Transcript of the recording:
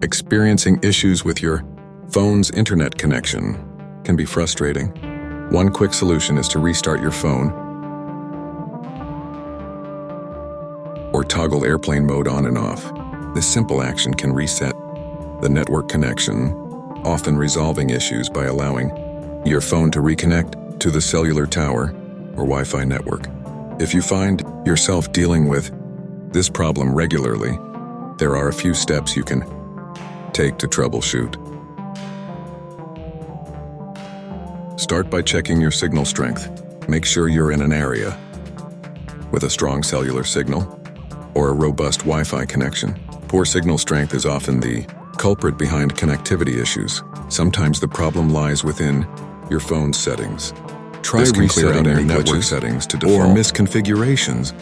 Experiencing issues with your phone's internet connection can be frustrating. One quick solution is to restart your phone or toggle airplane mode on and off. This simple action can reset the network connection, often resolving issues by allowing your phone to reconnect to the cellular tower or Wi-Fi network. If you find yourself dealing with this problem regularly, there are a few steps you can take to troubleshoot. Start by checking your signal strength. Make sure you're in an area with a strong cellular signal or a robust Wi-Fi connection. Poor signal strength is often the culprit behind connectivity issues. Sometimes the problem lies within your phone's settings. Try resetting your network settings to default or misconfigurations.